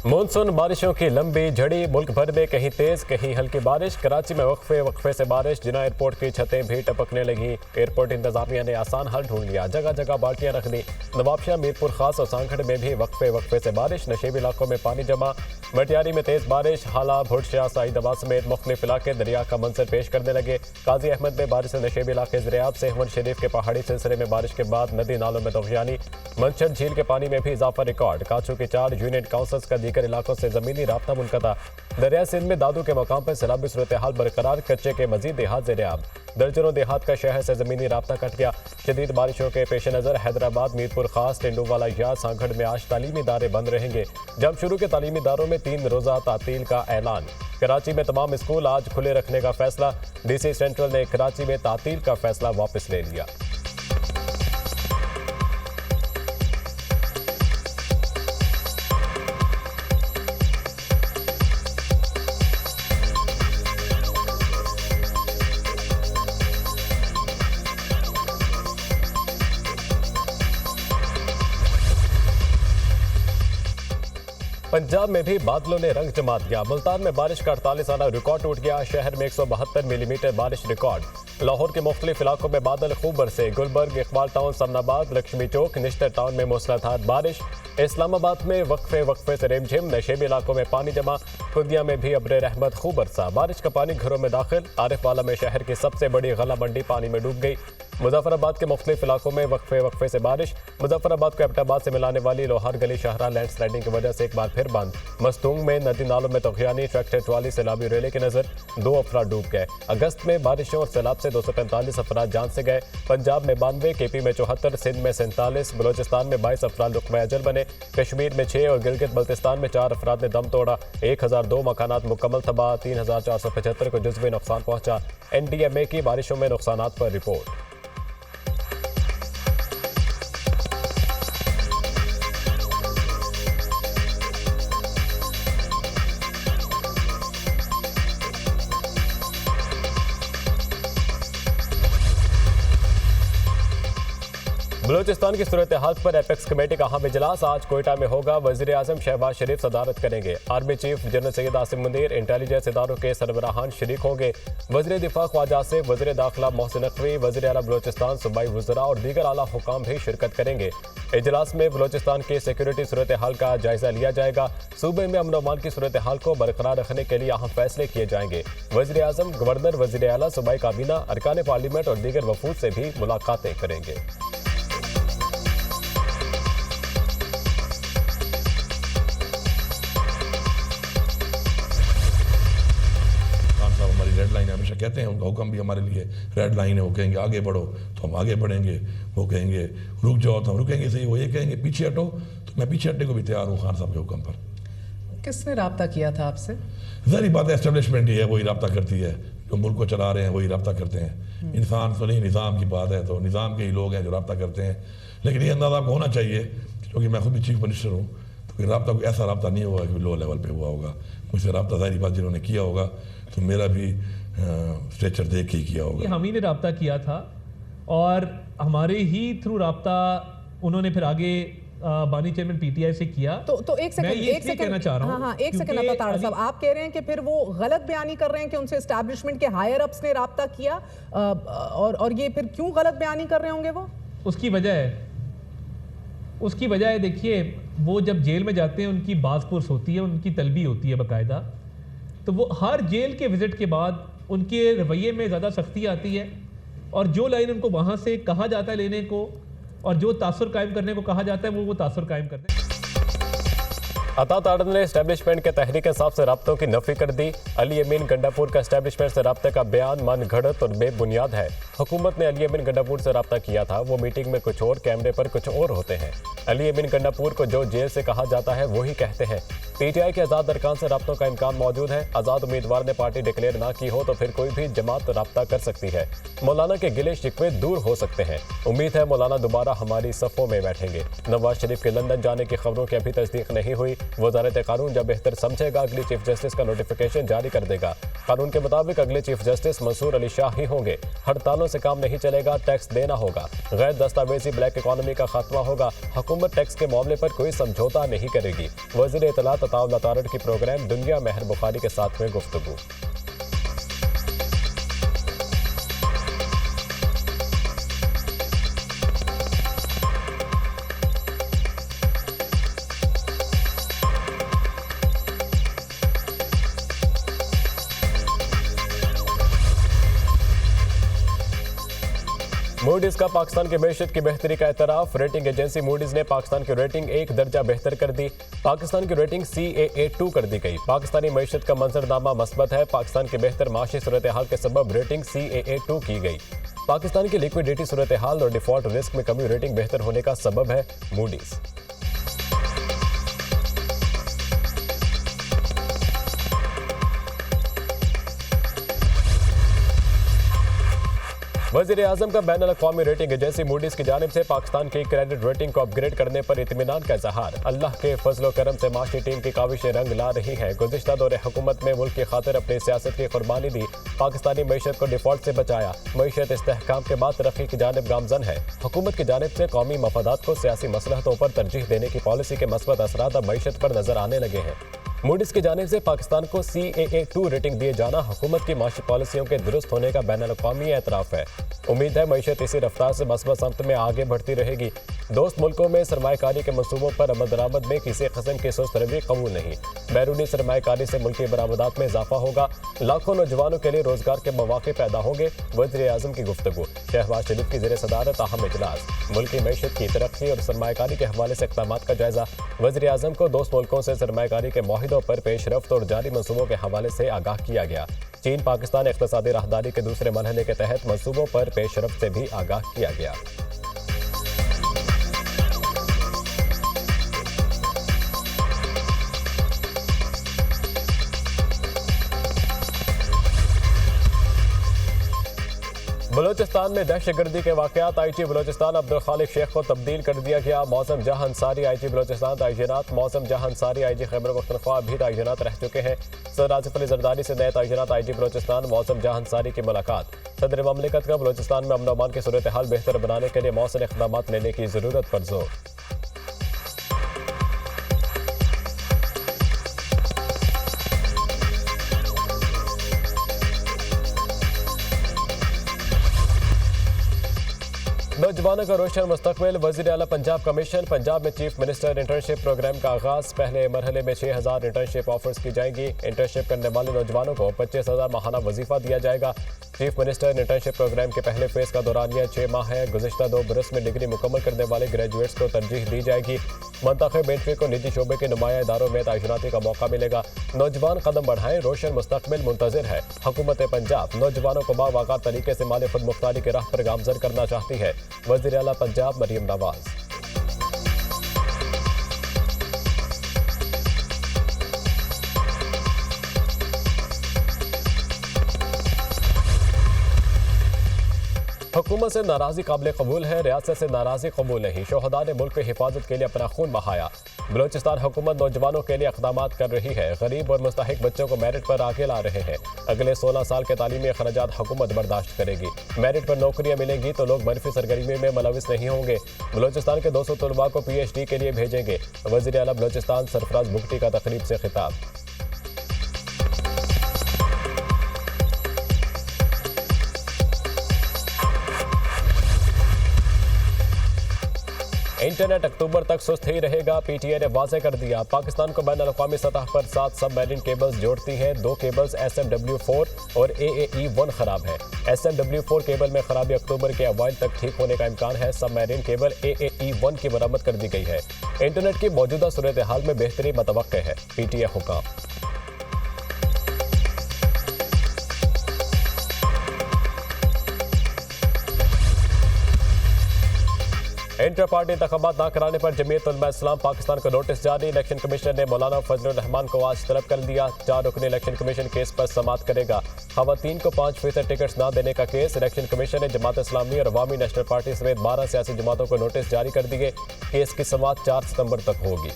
Monsoon बारिशों की लंबी झड़ी, मुल्क भर में कहीं तेज कहीं हल्की बारिश। कराची में वक्फे से बारिश, जिना एयरपोर्ट की छतें भी टपकने लगी। एयरपोर्ट इंतजामिया ने आसान हल ढूंढ लिया, जगह जगह बाल्टियां रख दी। नवाबशाह, मीरपुर खास और सांखड़ में भी वक्फे से बारिश, नशेबी इलाकों में पानी जमा। मटियारी में तेज बारिश, हाला, भुटशाह, सईदाबाद समेत मुख्तलिफ इलाके दरिया का मंजर पेश करने लगे। काजी अहमद में बारिश से नशेबी इलाके ज़रियाब। सेहवन शरीफ के पहाड़ी सिलसिले में बारिश के बाद नदी नालों में तगयानी। मंचर झील के पानी में भी इजाफा रिकॉर्ड। काचू की 4 यूनिट काउंसिल्स का दीगर इलाकों से जमीनी राब्ता मुनक़ता। दरिया सिंध में दादू के मकाम पर सैलाबी सूरत हाल बरकरार, कच्चे के मजीद देहात ज़रियाब। दर्जनों देहात का शहर से जमीनी राब्ता कट गया। शदीद बारिशों के पेश नज़र हैदराबाद, मीरपुर खास, टेंडूवाला या सांखड़ में आज तालीमी इदारे बंद रहेंगे। जम शुरू के तालीमी इदारों में 3 रोज़ा तातील का ऐलान। कराची में तमाम स्कूल आज खुले रखने का फैसला। DC सेंट्रल ने कराची में तातील का फैसला वापस ले लिया। पंजाब में भी बादलों ने रंग जमा दिया। मुल्तान में बारिश का 48 आना रिकॉर्ड टूट गया। शहर में 172 मिलीमीटर बारिश रिकॉर्ड। लाहौर के मुख्तलिफ इलाकों में बादल खूब बरसे। गुलबर्ग, इकबाल टाउन, समनाबाद, लक्ष्मी चौक, निश्तर टाउन में मूसलाधार बारिश। इस्लामाबाद में वक्फे से रेमझिम, नशेबी इलाकों में पानी जमा। खुदिया में भी अब्र रहमत खूब बरसा। बारिश का पानी घरों में दाखिल। आरिफवाला में शहर की सबसे बड़ी गला मंडी पानी में डूब गई। मुजफ्फराबाद के मुख्तलिफ इलाकों में वक्फे से बारिश। मुजफ्फराबाद को एबटाबाद से मिलाने वाली लोहार गली शाहरा लैंडस्लाइडिंग की वजह से एक बार फिर बंद। मस्तूंग में नदी नालों में तगयानी, ट्रैक्टर ट्रॉली सैलाबी रेले की नजर। 2 अफराद डूब गए। अगस्त में बारिशों और सैलाब से 245 अफराद जान से गए। पंजाब में 92, KP में 74, सिंध में 47, बलोचिस्तान में 22 अफराद रुकमा अजल बने। कश्मीर में 6 और गिलगित बल्तिस्तान में 4 अफराद ने दम तोड़ा। 1002 मकानात मुकम्मल तबाह। 3475 को जुज़वी नुकसान पहुंचा। NDMA की बारिशों में नुकसानात पर रिपोर्ट। बलूचिस्तान की सूरत हाल पर एपेक्स कमेटी का अहम इजलास आज कोयटा में होगा। वज़ीर आज़म शहबाज शरीफ सदारत करेंगे। Army chief general Syed Asim Munir, intelligence इदारों के सरबराहान शरीक होंगे। वज़ीर दिफा ख्वाजा आसिफ, वज़ीर दाखिला मोहसिन नकवी, वज़ीर आला बलूचिस्तान, सूबाई वज़रा और दीगर आला हुकाम भी शिरकत करेंगे। इजलास में बलूचिस्तान की सिक्योरिटी सूरत हाल का जायजा लिया जाएगा। सूबे में अमन अमान की सूरत हाल को बरकरार रखने के लिए अहम फैसले किए जाएंगे। वज़ीर आज़म, गवर्नर, वज़ीर आला, सूबाई काबीना, अरकान पार्लियामेंट और दीगर वफूद से भी मुलाकातें करेंगे। रेड लाइन हमेशा कहते हैं, उनका हुक्म भी हमारे लिए रेड लाइन है। वो कहेंगे आगे बढ़ो तो हम आगे बढ़ेंगे, वो कहेंगे रुक जाओ तो हम रुकेंगे। सही, वो ये कहेंगे पीछे हटो तो मैं पीछे हटने को भी तैयार हूँ खान साहब के हुक्म पर। किसने राब्ता किया था आपसे? ज़ाहिर बात है, एस्टेब्लिशमेंट ही है, वही राब्ता करती है। जो मुल्क को चला रहे हैं वही राब्ता करते हैं। इंसान तो नहीं, निज़ाम की बात है तो निज़ाम के ही लोग हैं जो राब्ता करते हैं। लेकिन ये अंदाज़ा आपको होना चाहिए, क्योंकि मैं खुद भी चीफ मिनिस्टर हूँ, तो कोई राब्ता कोई ऐसा राब्ता नहीं होगा कि लो लेवल पर हुआ होगा। मुझसे राब्ता ज़ाहिर बात जिन्होंने किया होगा तो मेरा भी स्ट्रेचर देख के ही किया होगा। हम ही ने राब्ता किया था और हमारे ही थ्रू राब्ता उन्होंने फिर आगे बानी चेयरमैन PTI से किया। तो एक सेकंड कहना चाह रहा हूं, हाँ, एक सेकंड अतार साहब, आप कह रहे हैं कि फिर वो गलत बयानी कर रहे हैं कि उनसे एस्टैब्लिशमेंट के हायर अप्स ने राब्ता किया, और ये फिर क्यों गलत बयानी कर रहे होंगे? वो उसकी वजह है देखिए, वो जब जेल में जाते हैं उनकी बाजपुरस होती है, उनकी तलबी होती है बाकायदा। तो वो हर जेल के विजिट के बाद उनके रवैये में ज़्यादा सख्ती आती है, और जो लाइन उनको वहाँ से कहा जाता है लेने को और जो तासुर कायम करने को कहा जाता है वो तासुर कायम करते हैं। अता ताड़न ने एस्टेब्लिशमेंट के तहरीक इंसाफ से राब्तों की नफी कर दी। अली अमीन गंडापुर का एस्टेब्लिशमेंट से राब्ते का बयान मन घड़त और बेबुनियाद है। हुकूमत ने अली अमीन गंडापुर से राब्ता किया था, वो मीटिंग में कुछ और, कैमरे पर कुछ और होते हैं। अली अमीन गंडापुर को जो जेल से कहा जाता है वही कहते हैं। PTI के आज़ाद अरकान से राब्तों का इम्कान मौजूद है। आज़ाद उम्मीदवार ने पार्टी डिक्लेयर ना की हो तो फिर कोई भी जमात राब्ता कर सकती है। मौलाना के गिले शिकवे दूर हो सकते हैं। उम्मीद है मौलाना दोबारा हमारी सफ़ों में बैठेंगे। नवाज शरीफ के लंदन जाने की खबरों की अभी तस्दीक नहीं हुई। वज़ारत कानून जब बेहतर समझेगा अगली चीफ जस्टिस का नोटिफिकेशन जारी कर देगा। कानून के मुताबिक अगले चीफ जस्टिस मंसूर अली शाह ही होंगे। हड़तालों बहानों से काम नहीं चलेगा, टैक्स देना होगा। गैर दस्तावेजी ब्लैक इकॉनमी का खात्मा होगा। हुकूमत टैक्स के मामले पर कोई समझौता नहीं करेगी। वज़ीर इत्तलात अताउल्लाह तारड़ की प्रोग्राम दुनिया मेहर बुखारी के साथ में गुफ्तगू। मूडीज का पाकिस्तान की मैशत की बेहतरी का एतराफ। रेटिंग एजेंसी मूडीज ने पाकिस्तान की रेटिंग 1 दर्जा बेहतर कर दी। पाकिस्तान की रेटिंग CAA2 कर दी गई। पाकिस्तानी मैशत का मंजरनामा मस्बत है। पाकिस्तान की बेहतर माशी सूरत हाल के सबब रेटिंग CAA2 की गई। पाकिस्तान की लिक्विडिटी सूरत हाल और डिफॉल्ट रिस्क में कमी रेटिंग बेहतर होने का सबब है मूडीज। वज़ीर आज़म का बैनुल अक़वामी रेटिंग एजेंसी मूडीज की जानिब से पाकिस्तान की क्रेडिट रेटिंग को अपग्रेड करने पर इत्मीनान का इज़हार। अल्लाह के फजल करम से माशी टीम की काविशें रंग ला रही हैं। गुज़िश्ता दौरे हुकूमत में मुल्क की खातिर अपनी सियासत की कुर्बानी दी। पाकिस्तानी मईशत को डिफॉल्ट से बचाया। मईशत इस्तेहकाम के बाद तरक्की की जानिब गामजन है। हुकूमत की जानिब से कौमी मफादात को सियासी मसलहतों पर तरजीह देने की पॉलिसी के मस्बत असरात अब मईशत पर नजर आने लगे हैं। मूडीज की जानिब से पाकिस्तान को CAA2 रेटिंग दिए जाना हुकूमत की माशी पॉलिसियों के दुरुस्त होने का बैनुल अक़वामी एतराफ़ है। उम्मीद है मईशत इसी रफ्तार से मस्बत समत में आगे बढ़ती रहेगी। दोस्त मुल्कों में सरमायाकारी के मनसूबों पर अमल दरामद में किसी किस्म की सुस्त रवि कबूल नहीं। बैरूनी सरमायाकारी से मुल्की बरामदात में इजाफा होगा। लाखों नौजवानों के लिए रोजगार के मौके पैदा होंगे। वज़ीर आज़म की गुफ्तगू। शहबाज शरीफ की ज़ेर सदारत अहम इजलास। मुल्की मईशत की तरक्की और सरमायाकारी के हवाले से इक़दामात का जायजा। वज़ीर आज़म को दोस्त मुल्कों से सरमायाकारी के मुआहिदों पर पेशरफ्त और जारी मनसूबों के हवाले से आगाह किया गया। चीन पाकिस्तान इक़्तिसादी राहदारी के दूसरे मरहले के तहत मनसूबों पर पेशरफ्त से भी आगाह किया गया। बलोचिस्तान में दहशतगर्दी के वाक़यात। IG बलोचिस्तान अब्दुल खालिक शेख को तब्दील कर दिया गया। मौसम जहां अंसारी IG बलोचिस्तान ताइनात। मौसम जहां अंसारी IG खैबर पख्तूनख्वा भी ताइनात रह चुके हैं। सदर आसिफ अली जरदारी से नए ताइनात IG बलोचिस्तान। मौसम जहां अंसारी की मुलाकात। सदर ममलिकत का बलोचिस्तान में अमन अमान की सूरत हाल बेहतर बनाने के लिए मौसम इक़दामात लेने की ज़रूरत पर जोर। नौजवानों का रोशन मुस्तकबिल। वज़ीर आला पंजाब कमीशन। पंजाब में चीफ मिनिस्टर इंटर्नशिप प्रोग्राम का आगाज। पहले मरहले में 6000 इंटर्नशिप ऑफर्स की जाएंगी। इंटर्नशिप करने वाले नौजवानों को 25,000 माहाना वजीफा दिया जाएगा। चीफ मिनिस्टर इंटर्नशिप प्रोग्राम के पहले फेज का दौरानिया 6 माह है। गुज़िश्ता 2 बरस में डिग्री मुकम्मल करने वाले ग्रेजुएट्स को तरजीह दी जाएगी। मुंतखब एंट्री को निजी शोबे के नुमाया इदारों में तैनाती का मौका मिलेगा। नौजवान कदम बढ़ाएं, रोशन मुस्तकबिल मुंतज़िर है। हुकूमत पंजाब नौजवानों को बावकार तरीके से माली खुद मुख्तारी की राह पर गामजन करना चाहती है। वज़ीर आला पंजाब मरियम नवाज। हुकूमत से नाराजी काबिल कबूल है, रियासत से नाराजी कबूल नहीं। शोहदा ने मुल्क की हिफाजत के लिए अपना खून बहाया। बलोचिस्तान हुकूमत नौजवानों के लिए इक़दामात कर रही है। गरीब और मुस्तहिक बच्चों को मेरिट पर आगे ला रहे हैं। अगले 16 साल के तालीमी अखराजात हुकूमत बर्दाश्त करेगी। मेरिट पर नौकरियां मिलेंगी तो लोग मनफी सरगर्मी में मुलविस नहीं होंगे। बलोचिस्तान के 200 तलबा को PhD के लिए भेजेंगे। वज़ीर आला बलोचिस्तान सरफराज भुगटी का तकरीब से खिताब। इंटरनेट अक्टूबर तक सुस्त ही रहेगा। PTI ने वाज़ेह कर दिया। पाकिस्तान को बैनुल-अक़वामी सतह पर 7 सबमरीन केबल्स जोड़ती हैं। 2 केबल्स SMW4 और AAE1 खराब है। SMW4 केबल में खराबी अक्टूबर के अवाइल तक ठीक होने का इम्कान है। सबमरीन केबल AAE1 की मरम्मत कर दी गई है। इंटरनेट की मौजूदा सूरत हाल में बेहतरी मतवक्के है। PTI हुक्म। इंटर पार्टी इंतखाबात न कराने पर जमीयत उलमा इस्लाम पाकिस्तान को नोटिस जारी। इलेक्शन कमिश्नर ने मौलाना फजलुर रहमान को आज तलब कर दिया। 4 रुकनी इलेक्शन कमीशन केस पर समाअत करेगा। खवातीन को 5% टिकट्स न देने का केस। इलेक्शन कमीशन ने जमात इस्लामी और अवामी नेशनल पार्टी समेत 12 सियासी जमातों को नोटिस जारी कर दिए। केस की समाअत 4 सितंबर तक होगी।